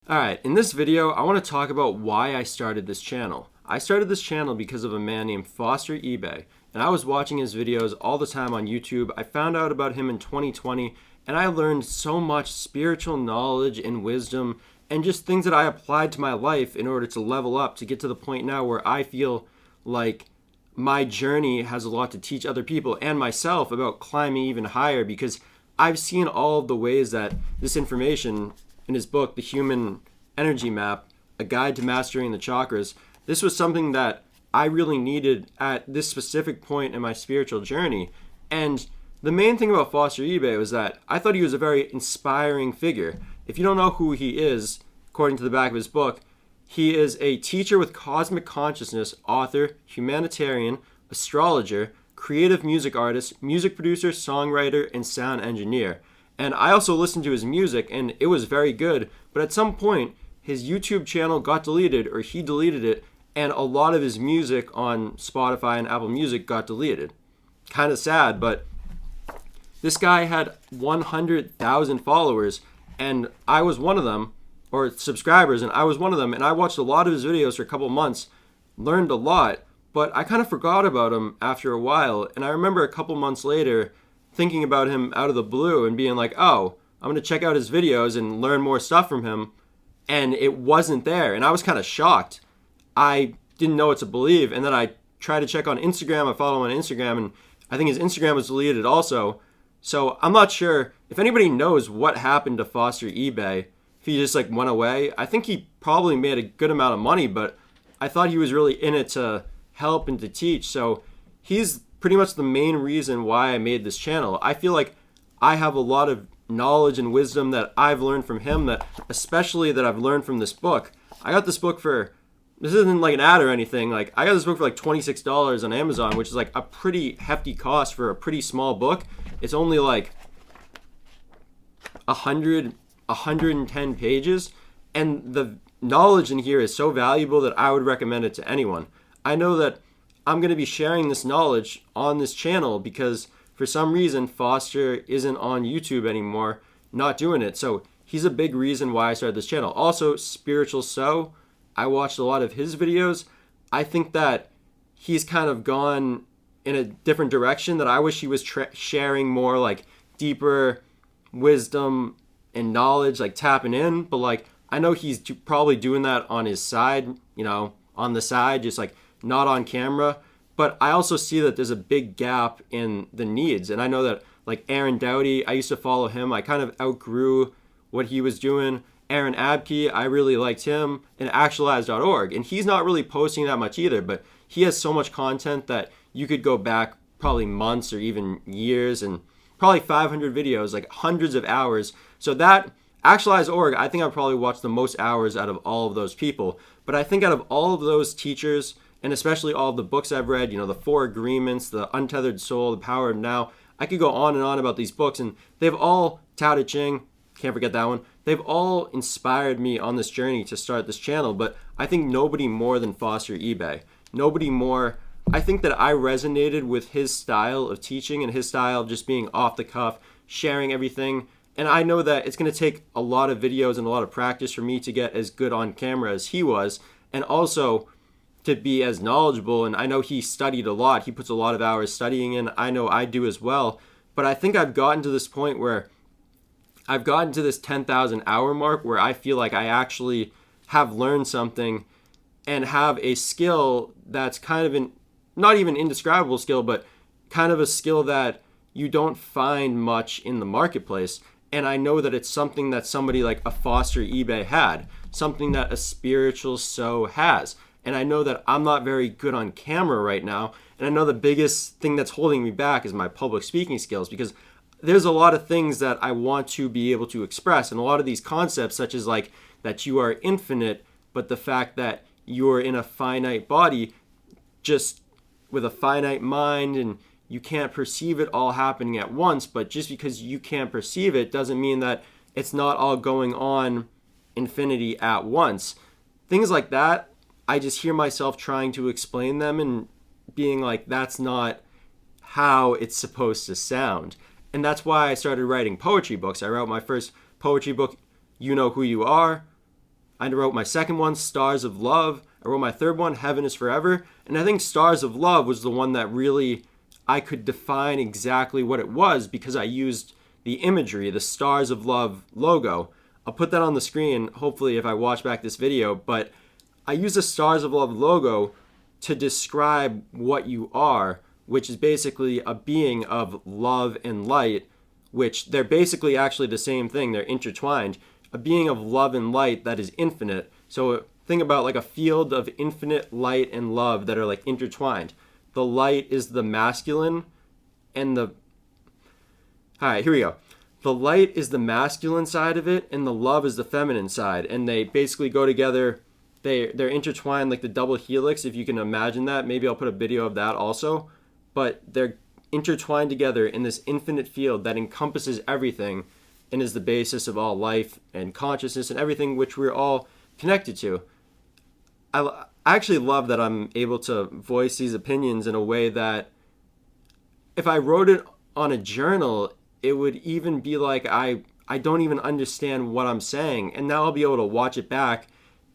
Alright, in this video, I want to talk about why I started this channel. I started this channel because of a man named Foster Ebayy, and I was watching his videos all the time on YouTube. I found out about him in 2020, and I learned so much spiritual knowledge and wisdom, and just things that I applied to my life in order to level up to get to the point now where I feel like my journey has a lot to teach other people and myself about climbing even higher, because I've seen all of the ways that this information in his book, The Human Energy Map, A Guide to Mastering the Chakras, this was something that I really needed at this specific point in my spiritual journey. And the main thing about Foster Ebayy was that I thought he was a very inspiring figure. If you don't know who he is, according to the back of his book, he is a teacher with cosmic consciousness, author, humanitarian, astrologer, creative music artist, music producer, songwriter, and sound engineer. And I also listened to his music, and it was very good. But at some point, his YouTube channel got deleted, or he deleted it, and a lot of his music on Spotify and Apple Music got deleted. Kind of sad, but this guy had 100,000 followers, and I was one of them, or subscribers, and I was one of them, and I watched a lot of his videos for a couple months, learned a lot, but I kind of forgot about him after a while. And I remember a couple months later thinking about him out of the blue and being like, oh, I'm going to check out his videos and learn more stuff from him. And it wasn't there. And I was kind of shocked. I didn't know what to believe. And then I tried to check on Instagram. I follow him on Instagram, and I think his Instagram was deleted also. So I'm not sure if anybody knows what happened to Foster Ebayy. If he just went away. I think he probably made a good amount of money, but I thought he was really in it to help and to teach. So he's pretty much the main reason why I made this channel. I feel like I have a lot of knowledge and wisdom that I've learned from him, that especially that I've learned from this book. I got this book for, this isn't like an ad or anything, I got this book for $26 on Amazon, which is a pretty hefty cost for a pretty small book. It's only 110 pages, and the knowledge in here is so valuable that I would recommend it to anyone. I know that I'm going to be sharing this knowledge on this channel because for some reason Foster isn't on YouTube anymore, not doing it. So he's a big reason why I started this channel. Also, Spiritual So, I watched a lot of his videos. I think that he's kind of gone in a different direction, that I wish he was sharing more deeper wisdom and knowledge, tapping in. But I know he's probably doing that on his side, on the side, just not on camera. But I also see that there's a big gap in the needs. And I know that Doughty, I used to follow him. I kind of outgrew what he was doing. Abke, I really liked him, and Actualize.org. And he's not really posting that much either, but he has so much content that you could go back probably months or even years, and probably 500 videos, hundreds of hours. So that Actualize.org, I think I've probably watched the most hours out of all of those people. But I think out of all of those teachers, and especially all of the books I've read, the Four Agreements, the Untethered Soul, the Power of Now, I could go on and on about these books, and they've all, Tao Te Ching, can't forget that one, they've all inspired me on this journey to start this channel. But I think nobody more than Foster Ebayy. Nobody more. I think that I resonated with his style of teaching and his style of just being off the cuff, sharing everything. And I know that it's going to take a lot of videos and a lot of practice for me to get as good on camera as he was, and also to be as knowledgeable. And I know he studied a lot. He puts a lot of hours studying in. I know I do as well. But I think I've gotten to this point where I've gotten to this 10,000 hour mark where I feel like I actually have learned something and have a skill that's kind of not even indescribable skill, but kind of a skill that you don't find much in the marketplace. And I know that it's something that somebody like a Foster Ebayy had, something that a Spiritual So has. And I know that I'm not very good on camera right now. And I know the biggest thing that's holding me back is my public speaking skills, because there's a lot of things that I want to be able to express. And a lot of these concepts, such as that you are infinite, but the fact that you're in a finite body, just with a finite mind, and you can't perceive it all happening at once. But just because you can't perceive it doesn't mean that it's not all going on infinity at once. Things like that, I just hear myself trying to explain them and being like, that's not how it's supposed to sound. And that's why I started writing poetry books. I wrote my first poetry book, You Know Who You Are. I wrote my second one, Stars of Love. I wrote my third one, Heaven is Forever. And I think Stars of Love was the one that really I could define exactly what it was because I used the imagery, the Stars of Love logo. I'll put that on the screen, hopefully, if I watch back this video. But I use the Stars of Love logo to describe what you are, which is basically a being of love and light, which they're basically actually the same thing. They're intertwined. A being of love and light that is infinite. So think about like a field of infinite light and love that are like intertwined. The light is the masculine and the... All right, here we go. The light is the masculine side of it and the love is the feminine side. And they basically go together. They're intertwined like the double helix, if you can imagine that. Maybe I'll put a video of that also. But they're intertwined together in this infinite field that encompasses everything and is the basis of all life and consciousness and everything which we're all connected to. I actually love that I'm able to voice these opinions in a way that if I wrote it on a journal, it would even be like I don't even understand what I'm saying. And now I'll be able to watch it back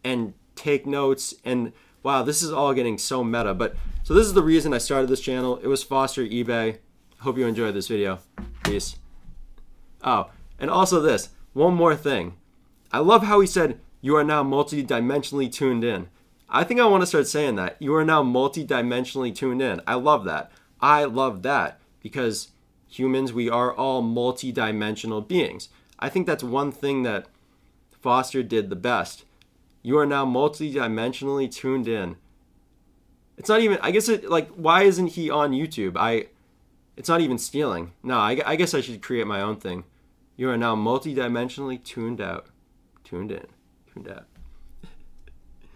and take notes. And wow, this is all getting so meta. But so this is the reason I started this channel. It was Foster Ebayy. Hope you enjoyed this video. Peace. Oh, and also this, one more thing. I love how he said, you are now multi-dimensionally tuned in. I think I want to start saying that. You are now multi-dimensionally tuned in. I love that. I love that because humans, we are all multi-dimensional beings. I think that's one thing that Foster did the best. You are now multi-dimensionally tuned in. It's not even, I guess it, like, why isn't he on YouTube? It's not even stealing. No, I guess I should create my own thing. You are now multi-dimensionally tuned out. Tuned in. Tuned out.